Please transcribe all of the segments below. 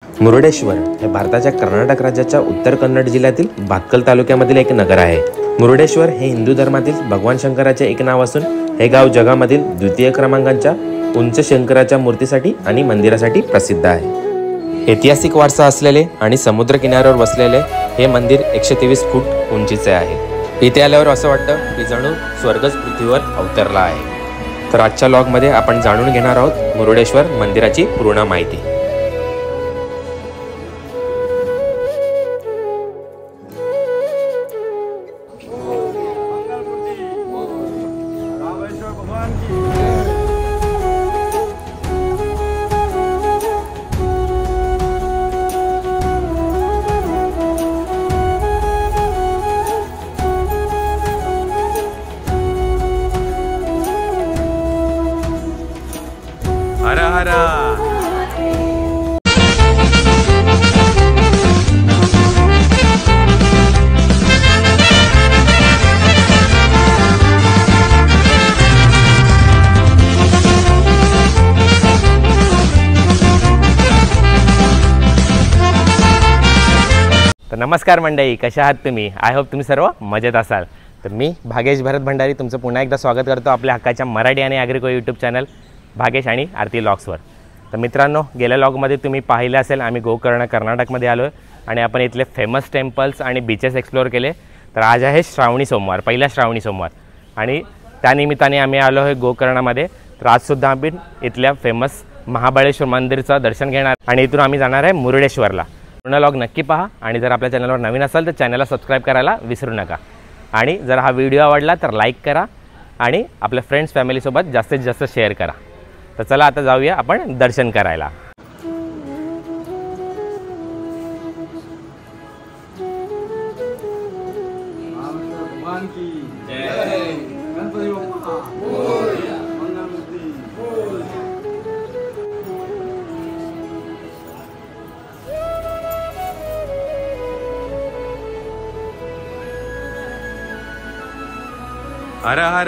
मुरुडेश्वर हे भारताच्या कर्नाटक राज्याच्या उत्तर कन्नड जिल्ह्यातील भातकल तालुक्यामधील एक नगर आहे। मुरुडेश्वर हे हिंदू धर्मातील भगवान शंकराचे एक नाव असून हे गाव जगामधील द्वितीय क्रमांकाच्या उंच शंकराच्या मूर्तीसाठी आणि मंदिरासाठी प्रसिद्ध आहे। ऐतिहासिक वारसा असलेले आणि समुद्र किनाऱ्यावर वसलेले हे मंदिर 123 फूट उंचीचे आहे। इथे आल्यावर असं वाटतं की जणू स्वर्गच पृथ्वीवर अवतरला आहे। तर आजच्या लॉगमध्ये आपण जाणून घेणार आहोत मुरुडेश्वर मंदिराची पूर्ण माहिती। हर हर तर नमस्कार मंडळी, कशा आहात तुम्ही? आय होप तुम्ही सर्व मजेत असाल। तर मी भागेश भरत भंडारी तुमचं पुन्हा एकदा स्वागत करतो आपल्या हक्काच्या मराठी आणि ॲग्रिको यूट्यूब चॅनल भागेश आणि आरती लॉग्सवर। तर मित्रांनो, गेल्या लॉगमध्ये तुम्ही पाहिलं असेल आम्ही गोकर्ण कर्नाटकमध्ये आलो आणि आपण इथले फेमस टेम्पल्स आणि बीचेस एक्सप्लोअर केले। तर आज आहे श्रावणी सोमवार, पहिला श्रावणी सोमवार, आणि त्यानिमित्ताने आम्ही आलो आहे गोकर्णामध्ये। तर आजसुद्धा आम्ही इथल्या फेमस महाबळेश्वर मंदिरचं दर्शन घेणार आणि इथून आम्ही जाणार आहे मुरुडेश्वरला। पूर्ण लॉग नक्की पहा आणि जर आपल्या चॅनलवर नवीन असाल तर चॅनलला सबस्क्राईब करायला विसरू नका। आणि जर हा व्हिडिओ आवडला तर लाईक करा आणि आपल्या फ्रेंड्स फॅमिलीसोबत जास्तीत जास्त शेअर करा। तर चला आता जाऊया आपण दर्शन करायला। हर हर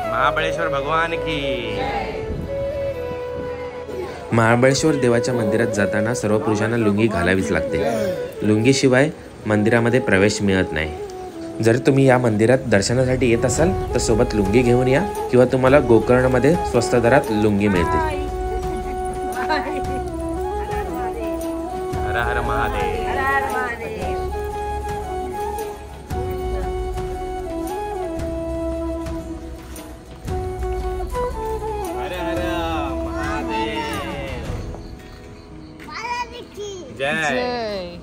महाबळेश्वर भगवान की। महाबळेश्वर देवाच्या मंदिरात जाताना सर्व पुरुषांना लुंगी घालावीच लागते। लुंगीशिवाय मंदिरामध्ये प्रवेश मिळत नाही। जर तुम्ही या मंदिरात दर्शनासाठी येत असाल तर सोबत लुंगी घेऊन या किंवा तुम्हाला गोकर्णमध्ये स्वस्त दरात लुंगी मिळते। हर हर महादेव। जय।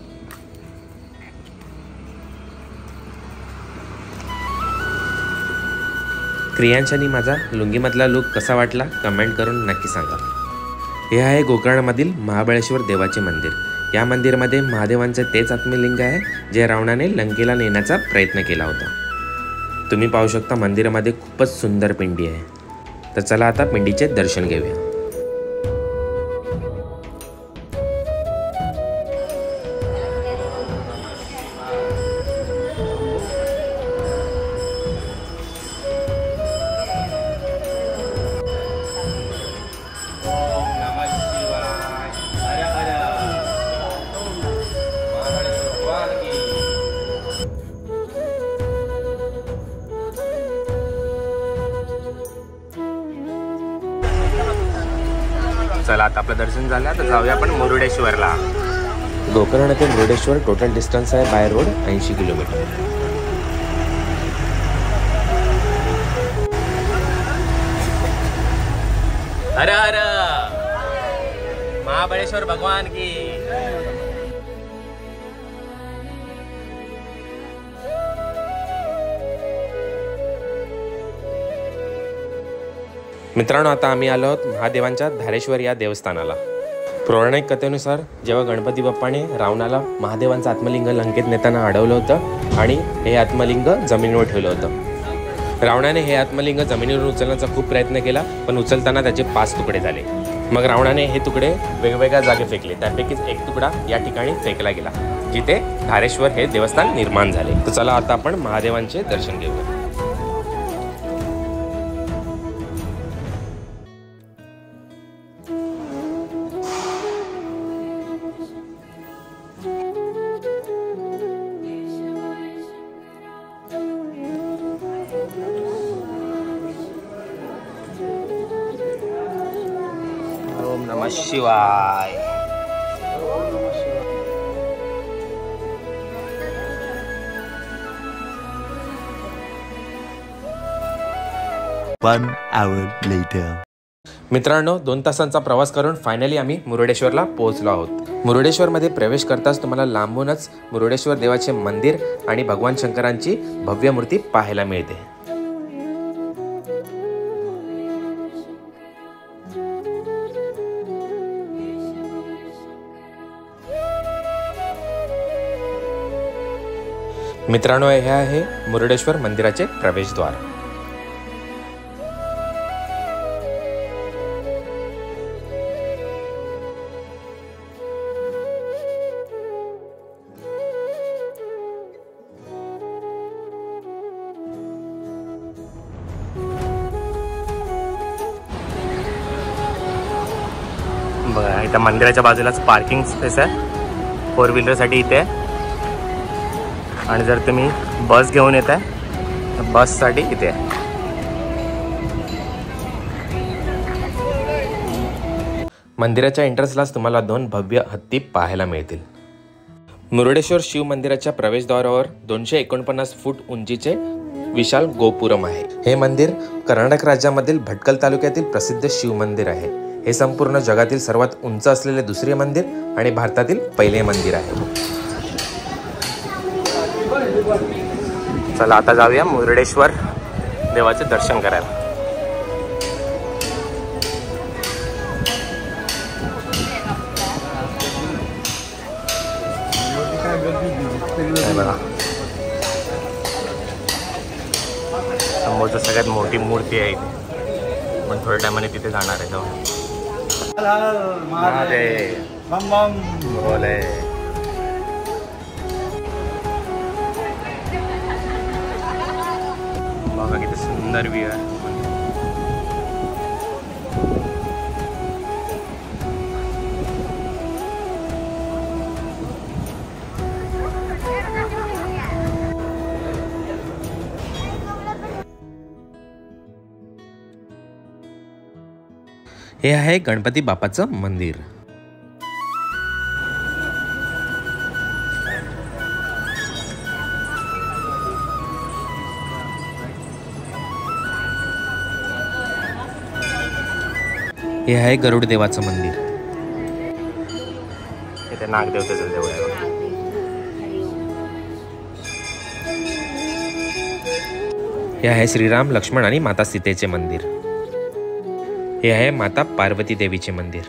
क्रियांशांनी माझा लुंगीमधला लुक कसा वाटला कमेंट करून नक्की सांगा। हे आहे गोकर्णमधील महाबळेश्वर देवाचे मंदिर। या मंदिरामध्ये महादेवांचे तेच आत्मलिंग आहे जे रावणाने लंकेला नेण्याचा प्रयत्न केला होता। तुम्ही पाहू शकता मंदिरामध्ये खूपच सुंदर पिंडी आहे। तर चला आता पिंडीचे दर्शन घेऊया। चला आता आपलं दर्शन झालं तर जाऊया आपण मुरुडेश्वरला। गोकर्ण ते मुरुडेश्वर टोटल डिस्टन्स आहे बाय रोड 80 किलोमीटर। हर हर महाबळेश्वर भगवान की। मित्रांनो, आता आम्ही आलो आहोत महादेवांच्या धारेश्वर या देवस्थानाला। पौराणिक कथेनुसार जेव्हा गणपती बाप्पाने रावणाला महादेवांचं आत्मलिंग लंकेत नेताना अडवलं होतं आणि हे आत्मलिंग जमिनीवर ठेवलं होतं। रावणाने हे आत्मलिंग जमिनीवरून उचलण्याचा खूप प्रयत्न केला, पण उचलताना त्याचे 5 तुकडे झाले। मग रावणाने हे तुकडे वेगवेगळ्या जागी फेकले। त्यापैकीच एक तुकडा या ठिकाणी फेकला गेला, जिथे धारेश्वर हे देवस्थान निर्माण झाले। तर चला आता आपण महादेवांचे दर्शन घेऊया। शिवाय. मित्रांनो, 2 तासांचा प्रवास करून फायनली आम्ही मुरुडेश्वरला पोहोचलो आहोत. मुरुडेश्वरमध्ये प्रवेश करताच तुम्हाला लांबूनच मुरुडेश्वर देवाचे मंदिर आणि भगवान शंकरांची भव्य मूर्ती पाहायला मिळते. मित्रांनो, हे आहे मुरुडेश्वर मंदिराचे प्रवेशद्वार. बघा, इथं मंदिराच्या बाजूलाच पार्किंग स्पेस आहे 4 व्हीलरसाठी इथे. आणि जर तुम्ही बस घेऊन येत आहे तर बससाठी इथे आहे. मंदिराच्या एंट्रन्सलाच तुम्हाला 2 भव्य हत्ती पाहायला मिळतील. मुरुडेश्वर शिव मंदिराच्या प्रवेशद्वारावर 249 फूट उंचीचे विशाल गोपुरम आहे. हे मंदिर कर्नाटक राज्यामधील भटकल तालुक्यातील प्रसिद्ध शिव मंदिर आहे. हे संपूर्ण जगातील सर्वात उंच असलेले दुसरे मंदिर आणि भारतातील पहिले मंदिर आहे. चला आता जाऊया मुरुडेश्वर देवाचे दर्शन करायला. बघा, समोरचं सगळ्यात मोठी मूर्ती आहे इथे. पण थोड्या टायमाने तिथे जाणार आहे. जाऊ बोले. बघा किती सुंदर व्ह्यू आहे. हे आहे गणपती बाप्पाचं मंदिर. हे आहे गरुड देवाचं मंदिर. इथे नागदेवतेचं देऊळ आहे. हे आहे श्रीराम, लक्ष्मण आणि माता सीतेचे मंदिर. हे आहे माता पार्वती देवीचे मंदिर.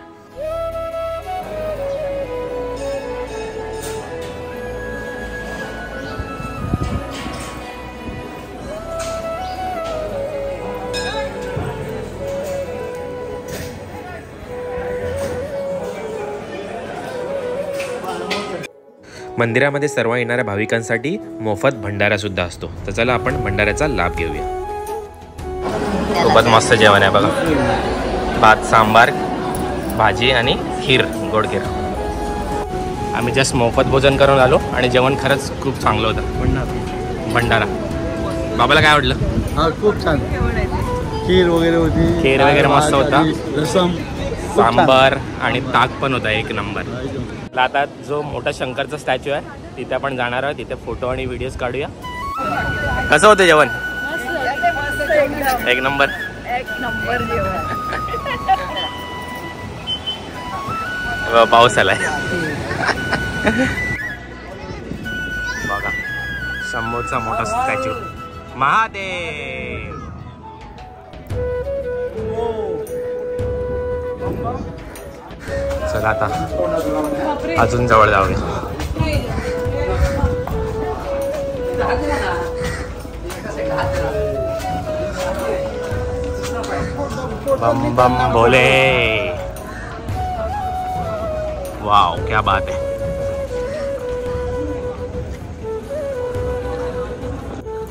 मंदिरामध्ये सर्व येणाऱ्या भाविकांसाठी मोफत भंडारा सुद्धा असतो. तर चला आपण भंडाऱ्याचा लाभ घेऊया. खूपच मस्त जेवण आहे बघा. भात, सांबार, भाजी आणि खीर, गोड खीर. आम्ही जस्ट मोफत भोजन करून आलो आणि जेवण खरंच खूप चांगलं होतं. भंडारा बाबाला काय आवडलं? हा, खूप छान. खीर वगैरे होती. खीर वगैरे मस्त होता. रसम, सांबार आणि ताक पण होता 1 नंबर. आता जो मोठा शंकरचा स्टॅच्यू आहे तिथे आपण जाणार आहोत. तिथे फोटो आणि व्हिडिओज काढूया. कसं होतं जेवण? 1 नंबर. 1 नंबर जेवण. पाऊस आलाय बघा. समोरचा मोठा स्टॅच्यू महादेव. चला आता अजून जवळ जाऊया. बम बम भोले. वाव, क्या बात है.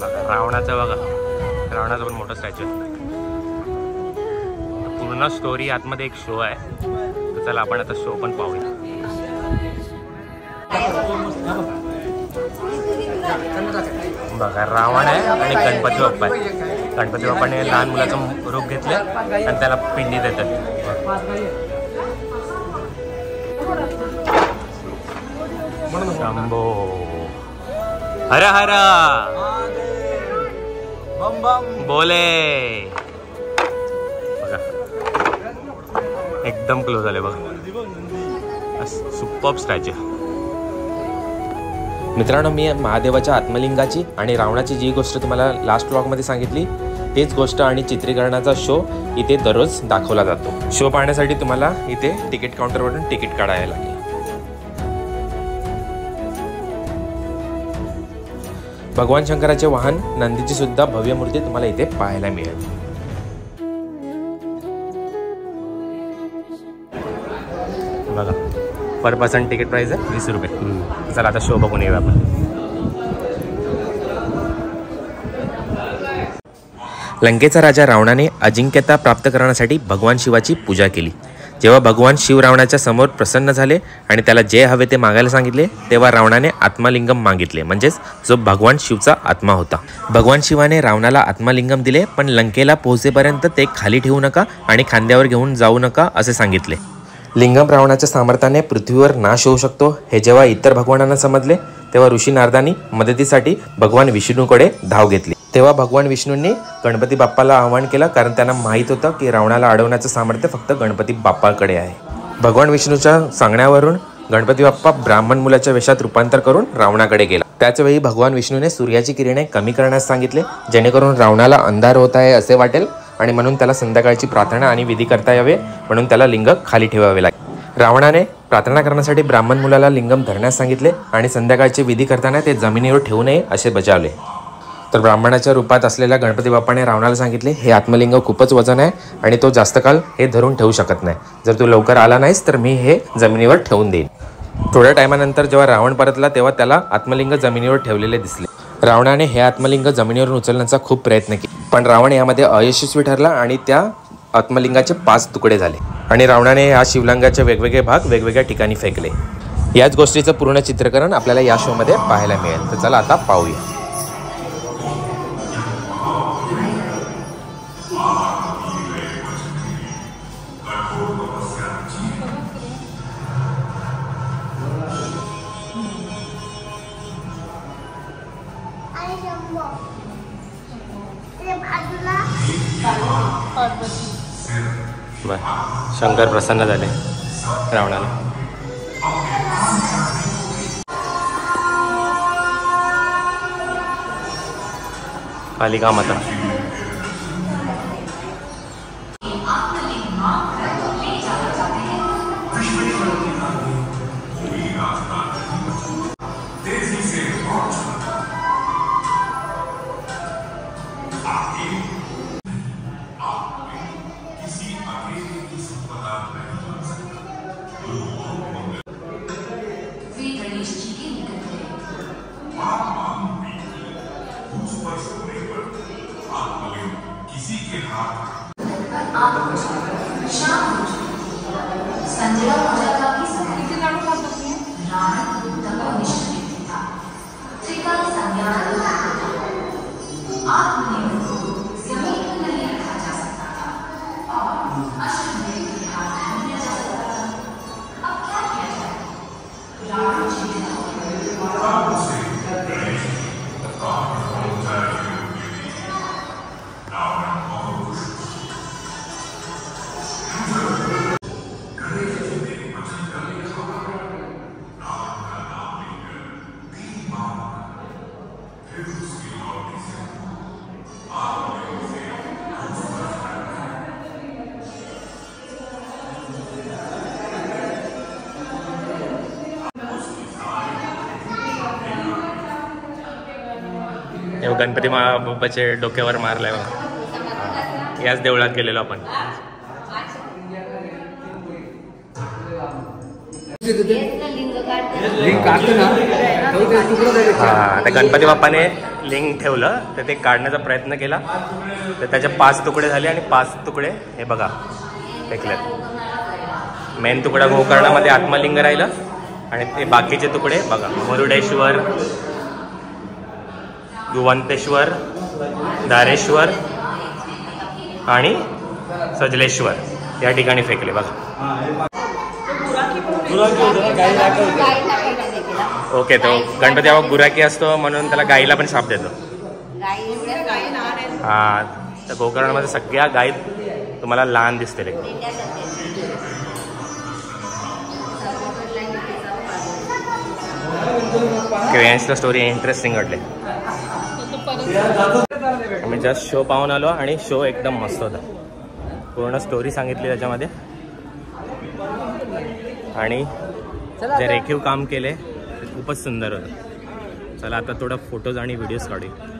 बघा रावणाचं, बघा रावणाचा पण मोठा स्टॅच्यू आहे. पूर्ण स्टोरी आतमध्ये एक शो आहे. तर चला आपण आता शो पण पाहूया. बघा रावण आहे आणि गणपती बाप्पा आहे. गणपती बाप्पाने लहान मुलाचं रूप घेतलं आणि त्याला पिंडी देतात. शंभो हर हर बम बम बोले बघा एकदम क्लोज आले बघा सुपर्ब स्टॅच्यू. मित्रांनो मी महादेवाच्या आत्मलिंगाची आणि रावणाची जी गोष्ट तुम्हाला लास्ट व्लॉगमध्ये सांगितली तेच गोष्ट आणि चित्रीकरणाचा शो इथे दररोज दाखवला जातो. शो पाहण्यासाठी तुम्हाला इथे तिकीट काउंटरवरून तिकीट काढायला लागेल. भगवान शंकराचे वाहन नंदीची सुद्धा भव्य मूर्ती तुम्हाला इथे पाहायला मिळेल. बघा पर पर्सन तिकीट प्राइस आहे 20 रुपये. चला आता शो बघून येऊ आपण. लंकेचा राजा रावणाने अजिंक्यता प्राप्त करण्यासाठी भगवान शिवाची पूजा केली. जेव्हा भगवान शिव रावणाच्या समोर प्रसन्न झाले आणि त्याला जे हवे ते मागायला सांगितले तेव्हा रावणाने आत्मलिंगम मागितले, म्हणजेच जो भगवान शिवचा आत्मा होता. भगवान शिवाने रावणाला आत्मलिंगम दिले, पण लंकेला पोहोचेपर्यंत ते खाली ठेवू नका आणि खांद्यावर घेऊन जाऊ नका असे सांगितले. लिंगम रावणाच्या सामर्थ्याने पृथ्वीवर नाश होऊ शकतो हे जेव्हा इतर भगवानांना समजले तेव्हा ऋषी नारदांनी मदतीसाठी भगवान विष्णूकडे धाव घेतली. तेव्हा भगवान विष्णूंनी गणपती बाप्पाला आवाहन केलं, कारण त्यांना माहीत होतं की रावणाला अडवण्याचं सामर्थ्य फक्त गणपती बाप्पाकडे आहे. भगवान विष्णूच्या सांगण्यावरून गणपती बाप्पा ब्राह्मण मुलाच्या वेशात रूपांतर करून रावणाकडे गेला. त्याचवेळी भगवान विष्णूने सूर्याची किरणे कमी करण्यास सांगितले, जेणेकरून रावणाला अंधार होत आहे असे वाटेल आणि म्हणून त्याला संध्याकाळची प्रार्थना आणि विधी करता यावे म्हणून त्याला लिंग खाली ठेवावे लागेल. रावणाने प्रार्थना करण्यासाठी ब्राह्मण मुलाला लिंगम धरण्यास सांगितले आणि संध्याकाळचे विधी करताना ते जमिनीवर ठेवू नये असे बजावले. तर ब्राह्मणाच्या रूपात असलेल्या गणपती बाप्पाने रावणाला सांगितले, हे आत्मलिंग खूपच वजन आहे आणि तो जास्त काळ हे धरून ठेवू शकत नाही. जर तू लवकर आला नाहीस तर मी हे जमिनीवर ठेवून देईन. थोड्या टायमानंतर जेव्हा रावण परतला तेव्हा त्याला आत्मलिंग जमिनीवर ठेवलेले दिसले. रावणाने हे आत्मलिंग जमिनीवरून उचलण्याचा खूप प्रयत्न केला, पण रावण यामध्ये अयशस्वी ठरला आणि त्या आत्मलिंगाचे 5 तुकडे झाले आणि रावणाने या शिवलिंगाचे वेगवेगळे भाग वेगवेगळ्या ठिकाणी फेकले. याच गोष्टीचं पूर्ण चित्रीकरण आपल्याला या शोमध्ये पाहायला मिळेल. तर चला आता पाहूया. शंकर प्रसन्न झाले रावणाला. कालिका माता गणपती बाप्पाचे डोक्यावर मारलाय बघा. याच देवळात गेलेलो आपण. आता गणपती बाप्पाने लिंग ठेवलं तर ते काढण्याचा प्रयत्न केला तर त्याचे 5 तुकडे झाले आणि 5 तुकडे हे बघा फेकलेत. मेन तुकडा गोकर्णामध्ये आत्मलिंग राहिलं आणि ते बाकीचे तुकडे बघा मुरुडेश्वर, युवंतेश्वर, धारेश्वर आणि सजलेश्वर या ठिकाणी फेकले बघा. गणपतीला. ओके, तो गणपती बाबा गुराकी असतो म्हणून त्याला गाईला पण शाप देतो. गाई एवढ्या गाई लहान आहेत. हा, तर गोकर्णामध्ये सगळ्या गाई तुम्हाला लहान दिसतील. मेंढ्या सगळ्या. क्रियांशला स्टोरी इंटरेस्टिंग वाटली. आम्ही जस्ट शो पाहून आलो आणि शो एकदम मस्त होता. पूर्ण स्टोरी सांगितली त्याच्यामध्ये आणि जे रेखीव काम केले ते खूपच सुंदर होतं. चला आता थोडं फोटोज आणि व्हिडिओज काढूया.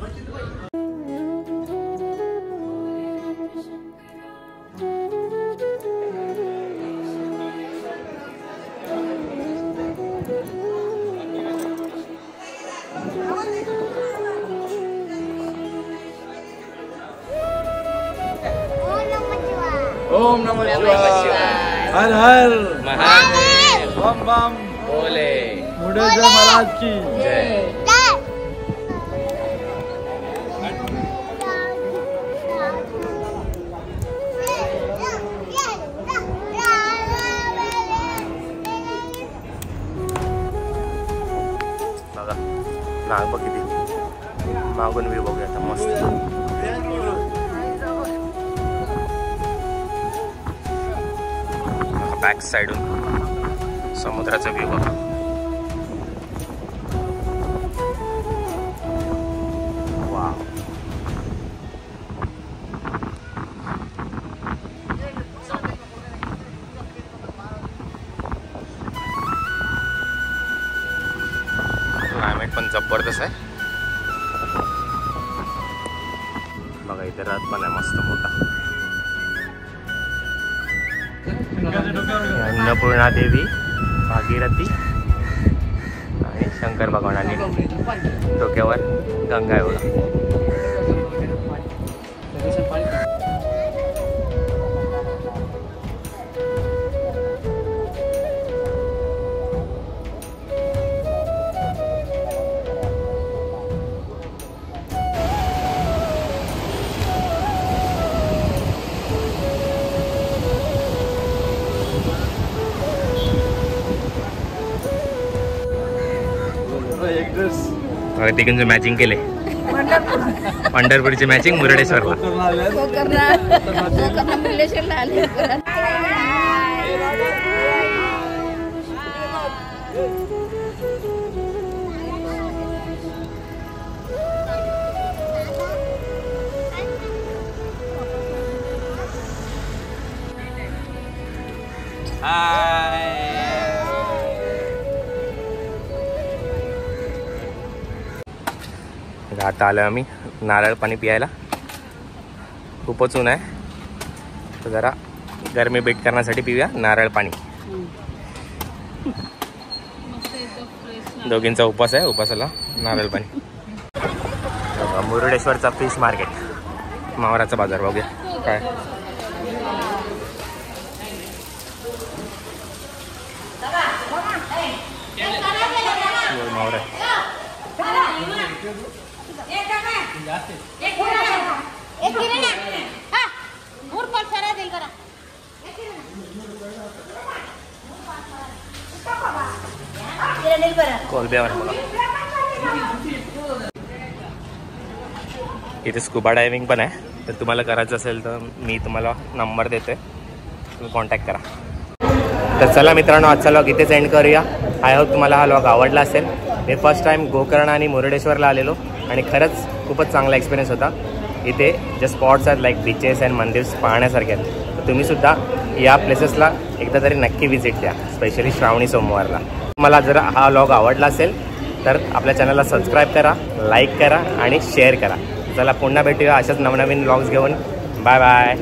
ओम नमः शिवाय. हर हर महादेव बम बम. बोले. मुरुडेश्वर महाराज की जय. बघा नाग बघ किती मागून व्ह्यू बघूया आता मस्त. बॅक साईडून समुद्राचा व्ह्यू बघा. वा, क्लायमेट पण जबरदस्त आहे. बघा इथे रथ पण आहे मस्त मोठा. अन्नपूर्णा देवी, भागीरथी आणि शंकर भगवान आणि डोक्यावर गंगा एवढा. तिघांचं मॅचिंग केले. पंढरपूरची मॅचिंग मुरुडेश्वरला. आता आलो आम्ही नारळ पाणी पियायला. खूपच ऊन आहे तर जरा गरमी बीट करण्यासाठी पिऊया नारळ पाणी. दोघींचा उपवास आहे, उपवासाला नारळ पाणी. मुरुडेश्वरचा फिश मार्केट, मावराचा बाजार बघूया काय. मावरा कोलब्यावर बघा. इथे स्कुबा डायव्हिंग पण आहे, तर तुम्हाला करायचं असेल तर मी तुम्हाला नंबर देते, तुम्ही कॉन्टॅक्ट करा. तर चला मित्रांनो, आजचा व्लॉग इथेच एंड करूया. आय होप तुम्हाला हा व्लॉग आवडला असेल. मी फर्स्ट टाइम गोकर्ण आणि मुरुडेश्वरला आलेलो आणि खरंच खूपच चांगला एक्सपिरियन्स होता. इथे जे स्पॉट्स आहेत लाईक बीचेस अँड मंदिर्स पाहण्यासारखे आहेत, तर तुम्हीसुद्धा या प्लेसेसला एकदा तरी नक्की व्हिजिट द्या, स्पेशली श्रावणी सोमवारला. तुम्हाला जर हा व्लॉग आवडला असेल तर आपल्या चॅनलला सबस्क्राईब करा, लाईक करा आणि शेअर करा. चला पुन्हा भेटूया अशाच नवनवीन व्लॉग्स घेऊन. Bye bye.